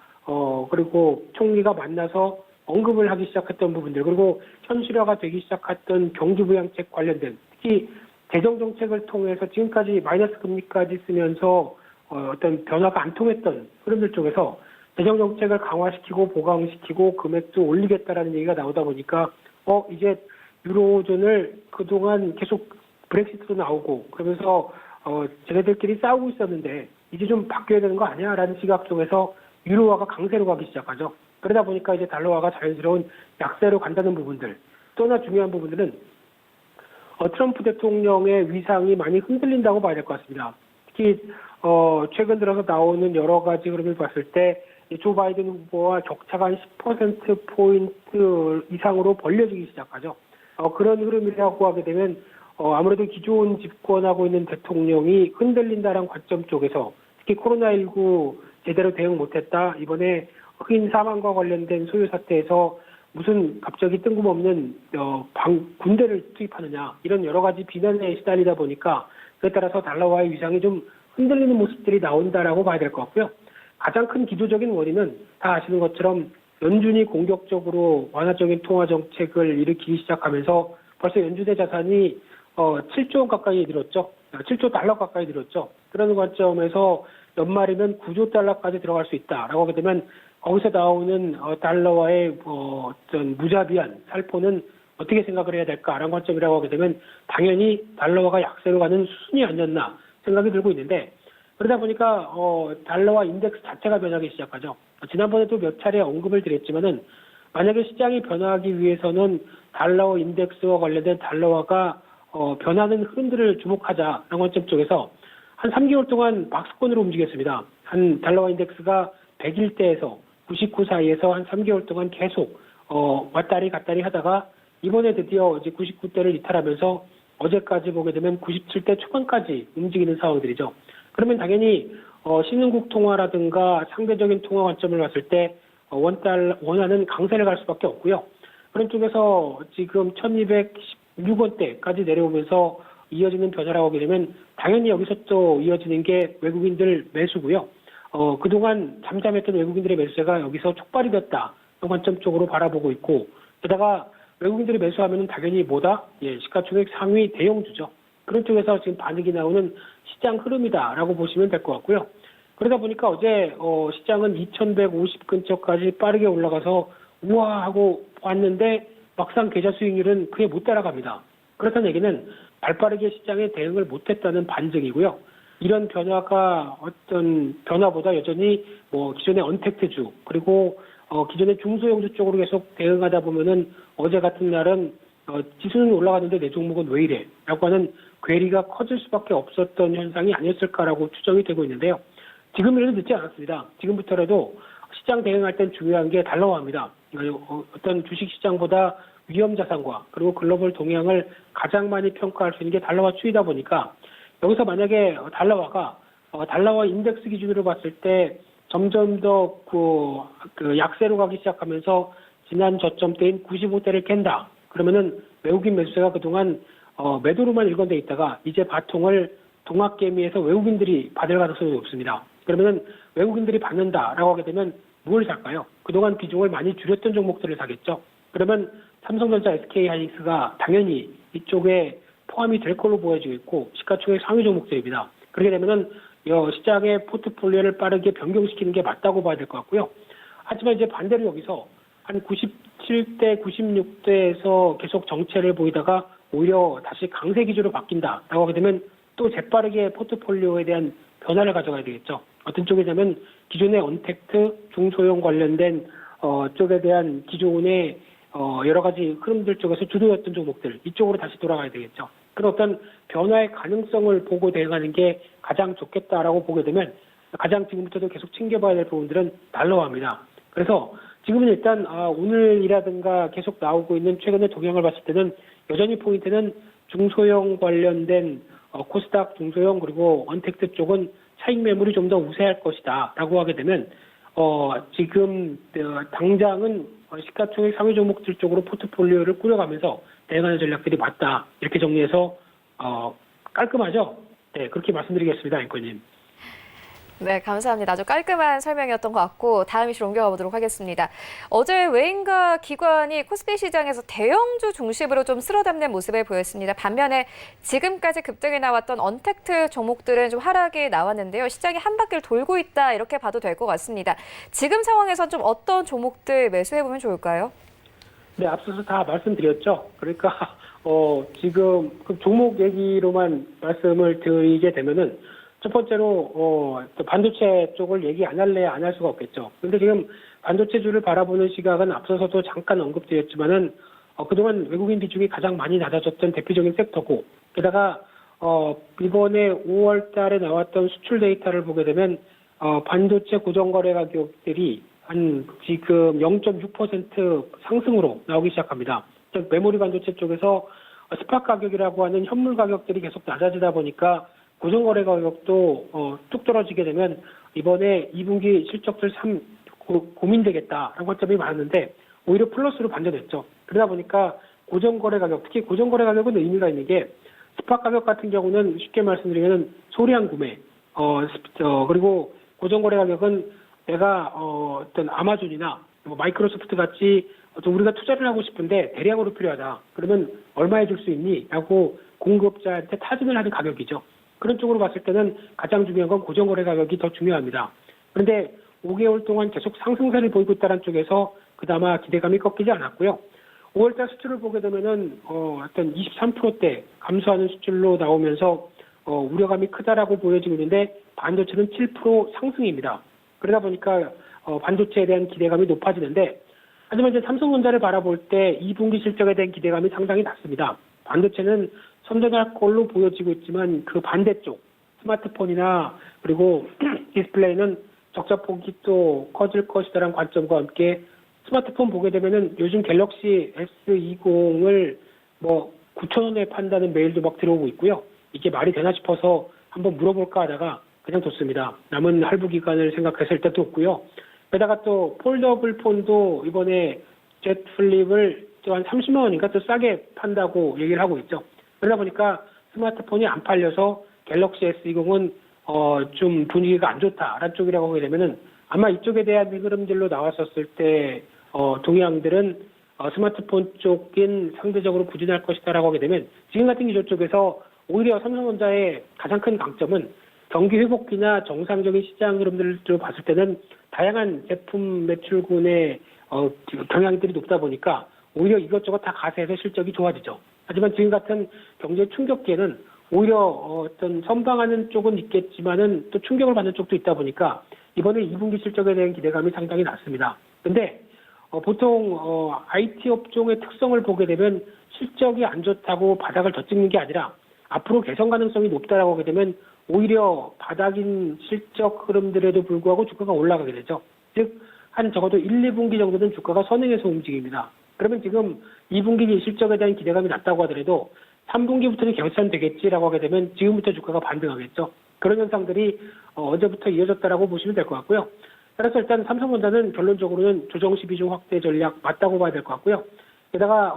Speaker 3: 그리고 총리가 만나서 언급을 하기 시작했던 부분들 그리고 현실화가 되기 시작했던 경기부양책 관련된 특히 재정정책을 통해서 지금까지 마이너스 금리까지 쓰면서 어떤 변화가 안 통했던 흐름들 쪽에서 재정정책을 강화시키고 보강시키고 금액도 올리겠다라는 얘기가 나오다 보니까 이제 유로존을 그동안 계속 브렉시트도 나오고 그러면서 쟤네들끼리 싸우고 있었는데 이제 좀 바뀌어야 되는 거 아니야라는 시각 속에서 유로화가 강세로 가기 시작하죠. 그러다 보니까 이제 달러화가 자연스러운 약세로 간다는 부분들 또 하나 중요한 부분들은 트럼프 대통령의 위상이 많이 흔들린다고 봐야 될 것 같습니다. 특히 최근 들어서 나오는 여러 가지 흐름을 봤을 때 조 바이든 후보와 격차가 한 10%포인트 이상으로 벌려지기 시작하죠. 그런 흐름이라고 하게 되면 아무래도 기존 집권하고 있는 대통령이 흔들린다는 관점 쪽에서 특히 코로나19 제대로 대응 못했다. 이번에 흑인 사망과 관련된 소요 사태에서 무슨 갑자기 뜬금없는 군대를 투입하느냐 이런 여러 가지 비난에 시달리다 보니까 그에 따라서 달러화의 위상이 좀 흔들리는 모습들이 나온다라고 봐야 될 것 같고요. 가장 큰 기초적인 원인은 다 아시는 것처럼 연준이 공격적으로 완화적인 통화 정책을 일으키기 시작하면서 벌써 연준의 자산이 7조 원 가까이 늘었죠. 7조 달러 가까이 늘었죠. 그런 관점에서 연말이면 9조 달러까지 들어갈 수 있다라고 하게 되면 거기서 나오는 달러와의 어떤 무자비한 살포는 어떻게 생각을 해야 될까라는 관점이라고 하게 되면 당연히 달러화가 약세로 가는 수순이 아니었나 생각이 들고 있는데 그러다 보니까 달러화 인덱스 자체가 변하기 시작하죠. 지난번에도 몇 차례 언급을 드렸지만은 만약에 시장이 변화하기 위해서는 달러 인덱스와 관련된 달러화가 변하는 흐름들을 주목하자라는 관점 쪽에서 한 3개월 동안 박스권으로 움직였습니다. 한 달러화 인덱스가 100일대에서 99 사이에서 한 3개월 동안 계속 왔다리 갔다리 하다가 이번에 드디어 이제 99대를 이탈하면서 어제까지 보게 되면 97대 초반까지 움직이는 상황들이죠. 그러면 당연히 신흥국 통화라든가 상대적인 통화 관점을 봤을 때 원화는 강세를 갈 수밖에 없고요. 그런 쪽에서 지금 1210 6원대까지 내려오면서 이어지는 변화라고 하게 되면 당연히 여기서 또 이어지는 게 외국인들 매수고요. 그동안 잠잠했던 외국인들의 매수세가 여기서 촉발이 됐다. 그 관점 쪽으로 바라보고 있고, 게다가 외국인들이 매수하면은 당연히 뭐다? 시가총액 상위 대형주죠. 그런 쪽에서 지금 반응이 나오는 시장 흐름이다라고 보시면 될 것 같고요. 그러다 보니까 어제 시장은 2150 근처까지 빠르게 올라가서 우와 하고 왔는데 막상 계좌 수익률은 그에 못 따라갑니다. 그렇다는 얘기는 발빠르게 시장에 대응을 못했다는 반증이고요. 이런 변화가 어떤 변화보다 여전히 기존의 언택트주 그리고 기존의 중소형주 쪽으로 계속 대응하다 보면은 어제 같은 날은 지수는 올라가는데 내 종목은 왜 이래? 라고 하는 괴리가 커질 수밖에 없었던 현상이 아니었을까라고 추정이 되고 있는데요. 지금이라도 늦지 않았습니다. 지금부터라도 시장 대응할 땐 중요한 게 달러화입니다. 어떤 주식시장보다 위험자산과 그리고 글로벌 동향을 가장 많이 평가할 수 있는 게 달러화 추이다 보니까 여기서 만약에 달러화 인덱스 기준으로 봤을 때 점점 더 그 약세로 가기 시작하면서 지난 저점대인 95대를 깬다. 그러면은 외국인 매수세가 그동안 매도로만 일관돼 있다가 이제 바통을 동학개미에서 외국인들이 받을 가능성이 높습니다. 그러면은 외국인들이 받는다라고 하게 되면 뭘 살까요? 그동안 비중을 많이 줄였던 종목들을 사겠죠. 그러면 삼성전자, SK하이닉스가 당연히 이쪽에 포함이 될 걸로 보여지고 있고 시가총액 상위 종목들입니다. 그렇게 되면은 시장의 포트폴리오를 빠르게 변경시키는 게 맞다고 봐야 될 것 같고요. 하지만 이제 반대로 여기서 한 97대, 96대에서 계속 정체를 보이다가 오히려 다시 강세 기조로 바뀐다라고 하게 되면 또 재빠르게 포트폴리오에 대한 변화를 가져가야 되겠죠. 어떤 쪽이냐면 기존의 언택트, 중소형 관련된 쪽에 대한 기존의 여러 가지 흐름들 쪽에서 주도였던 종목들 이쪽으로 다시 돌아가야 되겠죠. 그런 어떤 변화의 가능성을 보고 대응하는 게 가장 좋겠다라고 보게 되면 가장 지금부터도 계속 챙겨봐야 될 부분들은 달러화입니다. 그래서 지금은 일단 오늘이라든가 계속 나오고 있는 최근의 동향을 봤을 때는 여전히 포인트는 중소형 관련된 코스닥 중소형 그리고 언택트 쪽은 차익 매물이 좀 더 우세할 것이다라고 하게 되면 지금 당장은 시가총액 상위 종목들 쪽으로 포트폴리오를 꾸려가면서 대응하는 전략들이 맞다 이렇게 정리해서 깔끔하죠? 네, 그렇게 말씀드리겠습니다, 앵커님.
Speaker 1: 네, 감사합니다. 아주 깔끔한 설명이었던 것 같고 다음 이슈로 옮겨가 보도록 하겠습니다. 어제 외인과 기관이 코스피 시장에서 대형주 중심으로 좀 쓸어담는 모습을 보였습니다. 반면에 지금까지 급등이 나왔던 언택트 종목들은 좀 하락이 나왔는데요. 시장이 한 바퀴를 돌고 있다 이렇게 봐도 될 것 같습니다. 지금 상황에서 좀 어떤 종목들 매수해보면 좋을까요?
Speaker 3: 네, 앞서서 다 말씀드렸죠. 그러니까 지금 그 종목 얘기로만 말씀을 드리게 되면은 첫 번째로 또 반도체 쪽을 얘기 안 할 수가 없겠죠. 그런데 지금 반도체주를 바라보는 시각은 앞서서도 잠깐 언급드렸지만은 그동안 외국인 비중이 가장 많이 낮아졌던 대표적인 섹터고 게다가 이번에 5월 달에 나왔던 수출 데이터를 보게 되면 반도체 고정거래 가격들이 한 지금 0.6% 상승으로 나오기 시작합니다. 즉 메모리 반도체 쪽에서 스팟 가격이라고 하는 현물 가격들이 계속 낮아지다 보니까 고정거래 가격도 뚝 떨어지게 되면 이번에 2분기 실적들 고민되겠다라는 관점이 많았는데 오히려 플러스로 반전했죠. 그러다 보니까 고정거래 가격, 특히 고정거래 가격은 의미가 있는 게 스팟 가격 같은 경우는 쉽게 말씀드리면 소량 구매, 그리고 고정거래 가격은 내가 어떤 아마존이나 마이크로소프트 같이 우리가 투자를 하고 싶은데 대량으로 필요하다. 그러면 얼마에 줄 수 있니? 라고 공급자한테 타진을 하는 가격이죠. 그런 쪽으로 봤을 때는 가장 중요한 건 고정거래 가격이 더 중요합니다. 그런데 5개월 동안 계속 상승세를 보이고 있다는 쪽에서 그나마 기대감이 꺾이지 않았고요. 5월달 수출을 보게 되면은 어떤 23%대 감소하는 수출로 나오면서 우려감이 크다라고 보여지고 있는데 반도체는 7% 상승입니다. 그러다 보니까 반도체에 대한 기대감이 높아지는데 하지만 이제 삼성전자를 바라볼 때 2분기 실적에 대한 기대감이 상당히 낮습니다. 반도체는 선전할 걸로 보여지고 있지만 그 반대쪽 스마트폰이나 그리고 디스플레이는 적자폭이 또 커질 것이다라는 관점과 함께 스마트폰 보게 되면은 요즘 갤럭시 S20을 9,000원에 판다는 메일도 막 들어오고 있고요. 이게 말이 되나 싶어서 한번 물어볼까 하다가 그냥 뒀습니다. 남은 할부 기간을 생각했을 때도 없고요. 게다가 또 폴더블 폰도 이번에 Z 플립을 또 한 30만 원인가 또 싸게 판다고 얘기를 하고 있죠. 그러다 보니까 스마트폰이 안 팔려서 갤럭시 S20은 좀 분위기가 안 좋다라는 쪽이라고 하게 되면은 아마 이쪽에 대한 흐름들로 나왔었을 때 동향들은 스마트폰 쪽인 상대적으로 부진할 것이다라고 하게 되면 지금 같은 기조 쪽에서 오히려 삼성전자의 가장 큰 강점은 경기 회복기나 정상적인 시장 흐름들을 봤을 때는 다양한 제품 매출군의 경향들이 높다 보니까 오히려 이것저것 다 가세해서 실적이 좋아지죠. 하지만 지금 같은 경제 충격기에는 오히려 어떤 선방하는 쪽은 있겠지만은 또 충격을 받는 쪽도 있다 보니까 이번에 2분기 실적에 대한 기대감이 상당히 낮습니다. 근데 보통 IT 업종의 특성을 보게 되면 실적이 안 좋다고 바닥을 더 찍는 게 아니라 앞으로 개선 가능성이 높다라고 하게 되면 오히려 바닥인 실적 흐름들에도 불구하고 주가가 올라가게 되죠. 즉, 한 적어도 1, 2분기 정도는 주가가 선행해서 움직입니다. 그러면 지금 2분기 실적에 대한 기대감이 낮다고 하더라도 3분기부터는 개선되겠지라고 하게 되면 지금부터 주가가 반등하겠죠. 그런 현상들이 어제부터 이어졌다라고 보시면 될 것 같고요. 따라서 일단 삼성전자는 결론적으로는 조정시 비중 확대 전략 맞다고 봐야 될 것 같고요. 게다가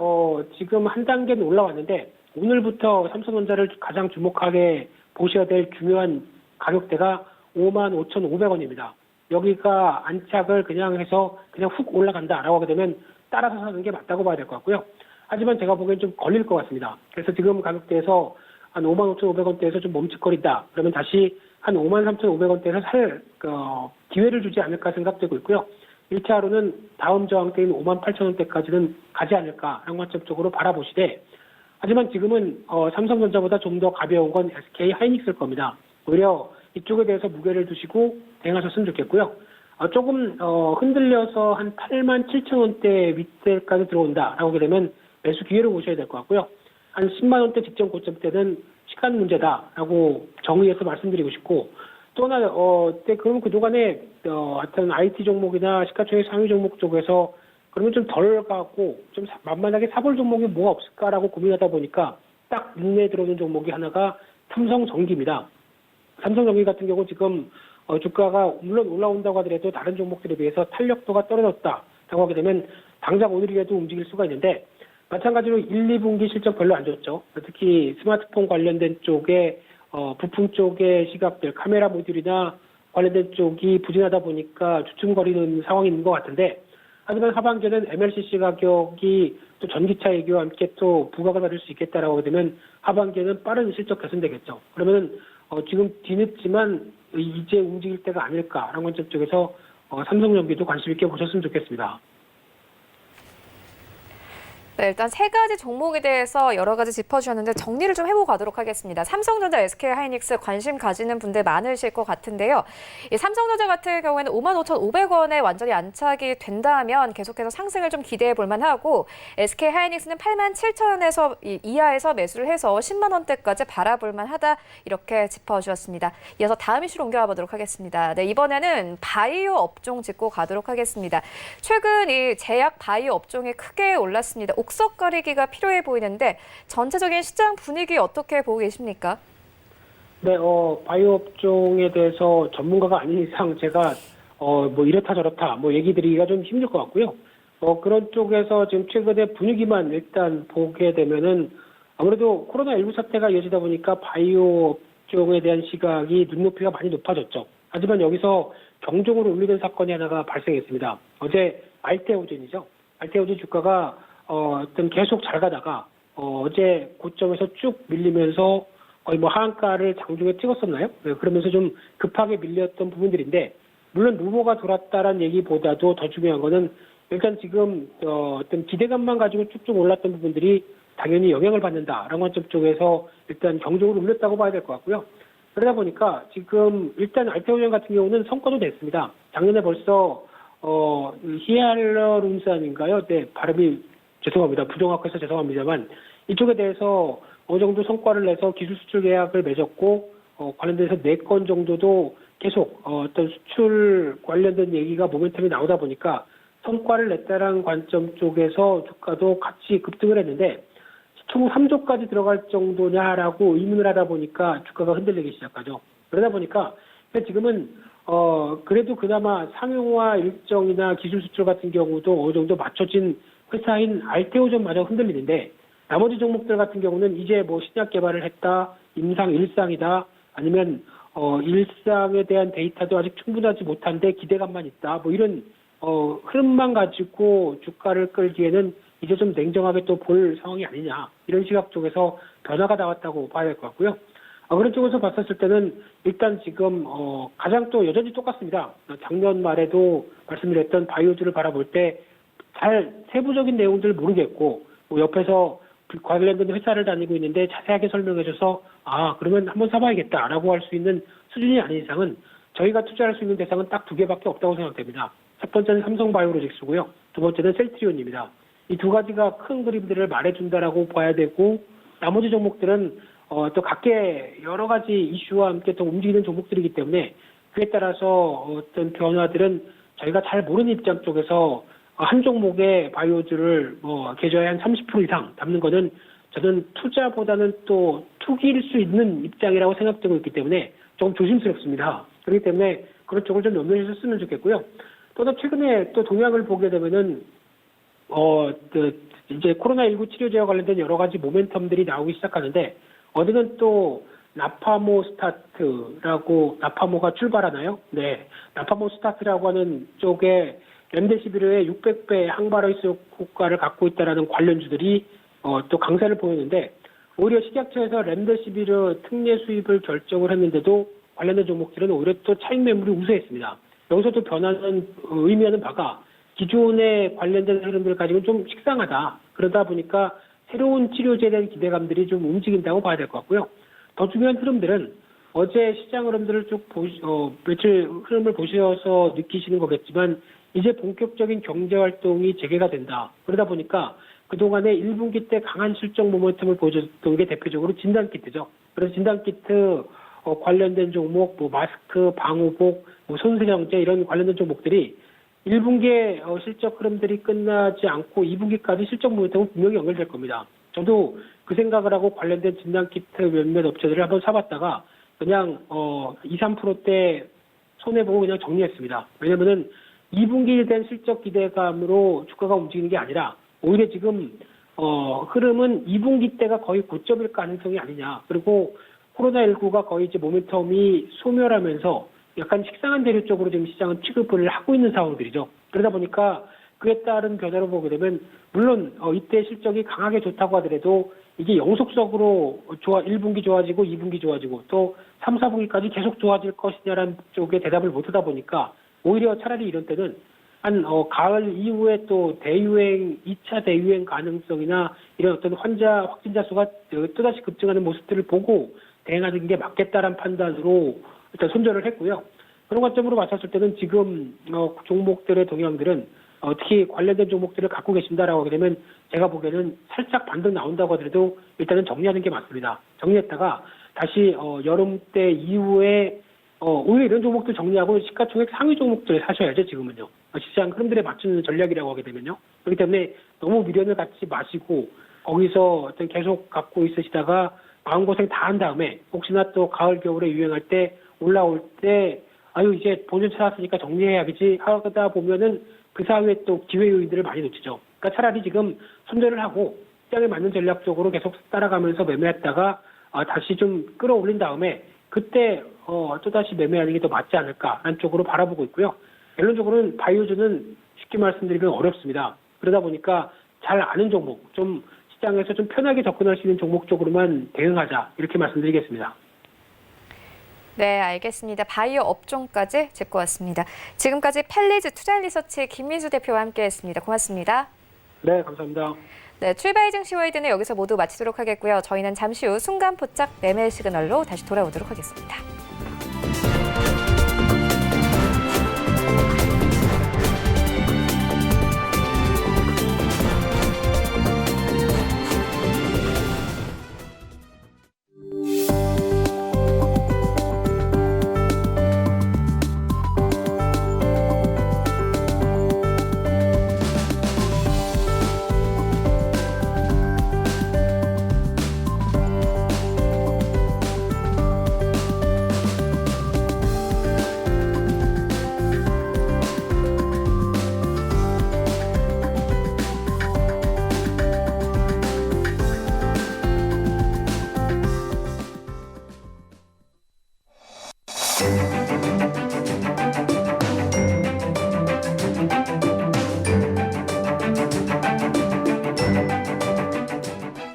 Speaker 3: 지금 한 단계는 올라왔는데 오늘부터 삼성전자를 가장 주목하게 보셔야 될 중요한 가격대가 55,500원입니다. 여기가 안착을 그냥 해서 그냥 훅 올라간다라고 하게 되면 따라서 사는 게 맞다고 봐야 될 것 같고요. 하지만 제가 보기엔 좀 걸릴 것 같습니다. 그래서 지금 가격대에서 한 55,500원대에서 좀 멈칫거린다. 그러면 다시 한 53,500원대에서 살 기회를 주지 않을까 생각되고 있고요. 1차로는 다음 저항대인 58,000원대까지는 가지 않을까라는 관점 쪽으로 바라보시되 하지만 지금은 삼성전자보다 좀 더 가벼운 건 SK 하이닉스일 겁니다. 오히려 이쪽에 대해서 무게를 두시고 대응하셨으면 좋겠고요. 조금 흔들려서 한 87,000원대 밑에까지 들어온다라고 하게 되면 매수 기회를 보셔야 될 것 같고요. 한 10만 원대 직전 고점 때는 시간 문제다라고 정의해서 말씀드리고 싶고 또 하나 그러면 그동안에 어떤 IT 종목이나 시가총액 상위 종목 쪽에서 그러면 좀 덜 가고 좀 만만하게 사볼 종목이 뭐가 없을까라고 고민하다 보니까 딱 눈에 들어오는 종목이 하나가 삼성전기입니다. 삼성전기 같은 경우 지금 주가가 물론 올라온다고 하더라도 다른 종목들에 비해서 탄력도가 떨어졌다라고 하게 되면 당장 오늘이라도 움직일 수가 있는데 마찬가지로 1, 2분기 실적 별로 안 좋죠. 특히 스마트폰 관련된 쪽에 부품 쪽의 시각들, 카메라 모듈이나 관련된 쪽이 부진하다 보니까 주춤거리는 상황이 있는 것 같은데 하지만 하반기에는 MLCC 가격이 또 전기차 얘기와 함께 또 부각을 받을 수 있겠다라고 하게 되면 하반기에는 빠른 실적 개선되겠죠. 그러면 지금 뒤늦지만 이제 움직일 때가 아닐까라는 관점 쪽에서 삼성전기도 관심 있게 보셨으면 좋겠습니다.
Speaker 1: 네, 일단 세 가지 종목에 대해서 여러 가지 짚어주셨는데 정리를 좀 해보고 가도록 하겠습니다. 삼성전자, SK 하이닉스 관심 가지는 분들 많으실 것 같은데요. 이 삼성전자 같은 경우에는 55,500원에 완전히 안착이 된다면 계속해서 상승을 좀 기대해 볼 만하고 SK 하이닉스는 87,000원에서 이하에서 매수를 해서 10만 원대까지 바라볼 만하다 이렇게 짚어주셨습니다. 이어서 다음 이슈로 옮겨가 보도록 하겠습니다. 네, 이번에는 바이오 업종 짚고 가도록 하겠습니다. 최근 이 제약 바이오 업종이 크게 올랐습니다. 옥석가리기가 필요해 보이는데 전체적인 시장 분위기 어떻게 보고 계십니까?
Speaker 3: 네, 바이오 업종에 대해서 전문가가 아닌 이상 제가 뭐 이렇다 저렇다 뭐 얘기 드리기가 좀 힘들 것 같고요. 그런 쪽에서 지금 최근에 분위기만 일단 보게 되면은 아무래도 코로나19 사태가 이어지다 보니까 바이오 업종에 대한 시각이 눈높이가 많이 높아졌죠. 하지만 여기서 경종으로 울리는 사건이 하나가 발생했습니다. 어제 알테오젠이죠. 알테오젠 주가가 어떤 계속 잘 가다가 어제 고점에서 쭉 밀리면서 거의 뭐 하한가를 장중에 찍었었나요? 네, 그러면서 좀 급하게 밀렸던 부분들인데 물론 루머가 돌았다라는 얘기보다도 더 중요한 거는 일단 지금 어떤 기대감만 가지고 쭉쭉 올랐던 부분들이 당연히 영향을 받는다라는 관점 쪽에서 일단 경종으로 울렸다고 봐야 될 것 같고요. 그러다 보니까 지금 일단 알테오젠 같은 경우는 성과도 냈습니다. 작년에 벌써 히알루론산인가요? 네, 발음이 죄송합니다. 부정확해서 죄송합니다만 이쪽에 대해서 어느 정도 성과를 내서 기술 수출 계약을 맺었고 관련돼서 4건 정도도 계속 어떤 수출 관련된 얘기가 모멘텀이 나오다 보니까 성과를 냈다라는 관점 쪽에서 주가도 같이 급등을 했는데 총 3조까지 들어갈 정도냐라고 의문을 하다 보니까 주가가 흔들리기 시작하죠. 그러다 보니까 지금은 그래도 그나마 상용화 일정이나 기술 수출 같은 경우도 어느 정도 맞춰진 회사인 알테오전마저 흔들리는데 나머지 종목들 같은 경우는 이제 뭐 신약 개발을 했다, 임상 일상이다, 아니면 일상에 대한 데이터도 아직 충분하지 못한데 기대감만 있다, 뭐 이런 흐름만 가지고 주가를 끌기에는 이제 좀 냉정하게 또 볼 상황이 아니냐, 이런 시각 쪽에서 변화가 나왔다고 봐야 될 것 같고요. 그런 쪽에서 봤었을 때는 일단 지금 가장 또 여전히 똑같습니다. 작년 말에도 말씀드렸던 바이오주를 바라볼 때 잘 세부적인 내용들을 모르겠고 뭐 옆에서 관련된 회사를 다니고 있는데 자세하게 설명해줘서 그러면 한번 사봐야겠다라고 할 수 있는 수준이 아닌 이상은 저희가 투자할 수 있는 대상은 딱 두 개밖에 없다고 생각됩니다. 첫 번째는 삼성바이오로직스고요. 두 번째는 셀트리온입니다. 이 두 가지가 큰 그림들을 말해준다라고 봐야 되고 나머지 종목들은 또 각계 여러 가지 이슈와 함께 또 움직이는 종목들이기 때문에 그에 따라서 어떤 변화들은 저희가 잘 모르는 입장 쪽에서 한 종목의 바이오주를 계좌에 한 30% 이상 담는 거는 저는 투자보다는 또 투기일 수 있는 입장이라고 생각되고 있기 때문에 조금 조심스럽습니다. 그렇기 때문에 그런 쪽을 좀 염두에 줬으면 좋겠고요. 또 최근에 또 동향을 보게 되면은 이제 코로나19 치료제와 관련된 여러 가지 모멘텀들이 나오기 시작하는데 어디는 또 나파모 스타트라고 나파모가 출발하나요? 네, 나파모 스타트라고 하는 쪽에 렘데시비르의 600배 항바이러스 효과를 갖고 있다라는 관련주들이 또 강세를 보이는데 오히려 식약처에서 렘데시비르 특례 수입을 결정을 했는데도 관련된 종목들은 오히려 또 차익 매물이 우세했습니다. 여기서도 변화는 의미하는 바가 기존에 관련된 흐름들 가지고 좀 식상하다. 그러다 보니까 새로운 치료제에 대한 기대감들이 좀 움직인다고 봐야 될 것 같고요. 더 중요한 흐름들은 어제 시장 흐름들을 쭉 며칠 흐름을 보셔서 느끼시는 거겠지만 이제 본격적인 경제 활동이 재개가 된다. 그러다 보니까 그동안에 1분기 때 강한 실적 모멘텀을 보여줬던 게 대표적으로 진단키트죠. 그래서 진단키트 관련된 종목, 뭐 마스크, 방호복, 뭐 손세정제 이런 관련된 종목들이 1분기에 실적 흐름들이 끝나지 않고 2분기까지 실적 모멘텀은 분명히 연결될 겁니다. 저도 그 생각을 하고 관련된 진단키트 몇몇 업체들을 한번 사봤다가 그냥 2, 3%대 손해보고 그냥 정리했습니다. 왜냐면은 2분기에 대한 실적 기대감으로 주가가 움직이는 게 아니라 오히려 지금 흐름은 2분기 때가 거의 고점일 가능성이 아니냐. 그리고 코로나19가 거의 이제 모멘텀이 소멸하면서 약간 식상한 대류 쪽으로 지금 시장은 취급을 하고 있는 상황들이죠. 그러다 보니까 그에 따른 변화로 보게 되면 물론 이때 실적이 강하게 좋다고 하더라도 이게 영속적으로 1분기 좋아지고 2분기 좋아지고 또 3, 4분기까지 계속 좋아질 것이냐라는 쪽에 대답을 못하다 보니까 오히려 차라리 이런 때는 한 가을 이후에 또 대유행, 2차 대유행 가능성이나 이런 어떤 확진자 수가 또다시 급증하는 모습들을 보고 대응하는 게 맞겠다라는 판단으로 일단 손절을 했고요. 그런 관점으로 봤었을 때는 지금 종목들의 동향들은 특히 관련된 종목들을 갖고 계신다라고 하게 되면 제가 보기에는 살짝 반등 나온다고 하더라도 일단은 정리하는 게 맞습니다. 정리했다가 다시 여름 때 이후에 오히려 이런 종목들 정리하고 시가총액 상위 종목들을 사셔야죠. 지금은요. 시장 흐름들에 맞추는 전략이라고 하게 되면요. 그렇기 때문에 너무 미련을 갖지 마시고 거기서 어떤 계속 갖고 있으시다가 마음고생 다 한 다음에 혹시나 또 가을 겨울에 유행할 때 올라올 때 이제 본전 찾았으니까 정리해야겠지 하다 보면은 그 사이에 또 기회 요인들을 많이 놓치죠. 그러니까 차라리 지금 손절을 하고 시장에 맞는 전략적으로 계속 따라가면서 매매했다가 다시 좀 끌어올린 다음에 그때 또다시 매매하는 게 더 맞지 않을까라는 쪽으로 바라보고 있고요. 결론적으로는 바이오주는 쉽게 말씀드리면 어렵습니다. 그러다 보니까 잘 아는 종목, 좀 시장에서 좀 편하게 접근할 수 있는 종목 쪽으로만 대응하자 이렇게 말씀드리겠습니다.
Speaker 1: 네, 알겠습니다. 바이오 업종까지 짚고 왔습니다. 지금까지 펠리즈 투자리서치 김민수 대표와 함께했습니다. 고맙습니다.
Speaker 3: 네, 감사합니다.
Speaker 1: 네, 출발 증시 와이드는 여기서 모두 마치도록 하겠고요. 저희는 잠시 후 순간 포착 매매 시그널로 다시 돌아오도록 하겠습니다.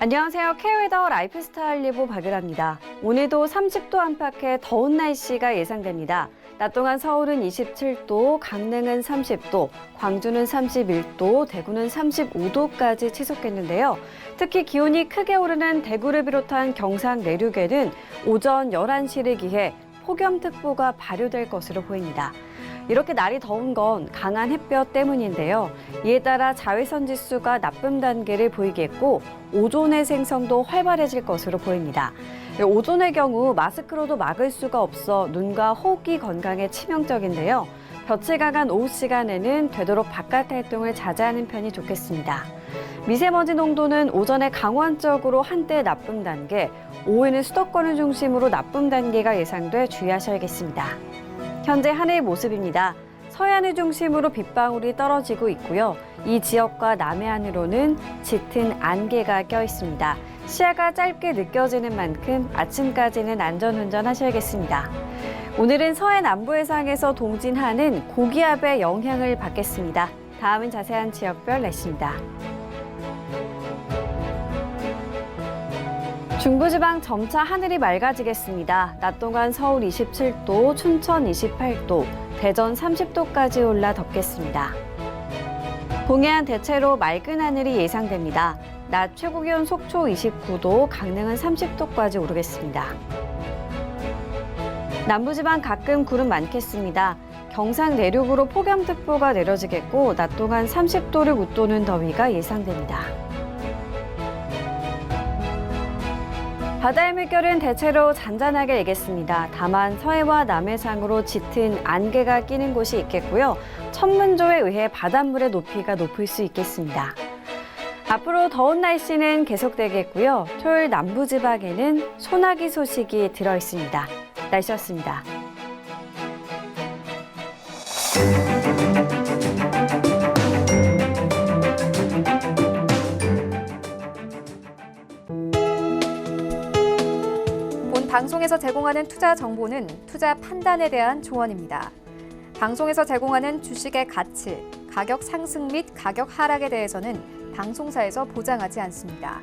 Speaker 4: 안녕하세요. 케어웨더 라이프스타일 리보 박유라입니다. 오늘도 30도 안팎의 더운 날씨가 예상됩니다. 낮 동안 서울은 27도, 강릉은 30도, 광주는 31도, 대구는 35도까지 치솟겠는데요. 특히 기온이 크게 오르는 대구를 비롯한 경상 내륙에는 오전 11시를 기해 폭염특보가 발효될 것으로 보입니다. 이렇게 날이 더운 건 강한 햇볕 때문인데요. 이에 따라 자외선 지수가 나쁨 단계를 보이겠고 오존의 생성도 활발해질 것으로 보입니다. 오존의 경우 마스크로도 막을 수가 없어 눈과 호흡기 건강에 치명적인데요. 볕이 강한 오후 시간에는 되도록 바깥 활동을 자제하는 편이 좋겠습니다. 미세먼지 농도는 오전에 강원적으로 한때 나쁨 단계, 오후에는 수도권을 중심으로 나쁨 단계가 예상돼 주의하셔야겠습니다. 현재 하늘의 모습입니다. 서해안을 중심으로 빗방울이 떨어지고 있고요. 이 지역과 남해안으로는 짙은 안개가 껴 있습니다. 시야가 짧게 느껴지는 만큼 아침까지는 안전운전 하셔야겠습니다. 오늘은 서해 남부 해상에서 동진하는 고기압의 영향을 받겠습니다. 다음은 자세한 지역별 날씨입니다. 중부지방 점차 하늘이 맑아지겠습니다. 낮 동안 서울 27도, 춘천 28도, 대전 30도까지 올라 덥겠습니다. 동해안 대체로 맑은 하늘이 예상됩니다. 낮 최고기온 속초 29도, 강릉은 30도까지 오르겠습니다. 남부지방 가끔 구름 많겠습니다. 경상 내륙으로 폭염특보가 내려지겠고 낮 동안 30도를 웃도는 더위가 예상됩니다. 바다의 물결은 대체로 잔잔하게 일겠습니다. 다만 서해와 남해상으로 짙은 안개가 끼는 곳이 있겠고요. 천문조에 의해 바닷물의 높이가 높을 수 있겠습니다. 앞으로 더운 날씨는 계속되겠고요. 토요일 남부지방에는 소나기 소식이 들어있습니다. 날씨였습니다.
Speaker 1: 방송에서 제공하는 투자 정보는 투자 판단에 대한 조언입니다. 방송에서 제공하는 주식의 가치, 가격 상승 및 가격 하락에 대해서는 방송사에서 보장하지 않습니다.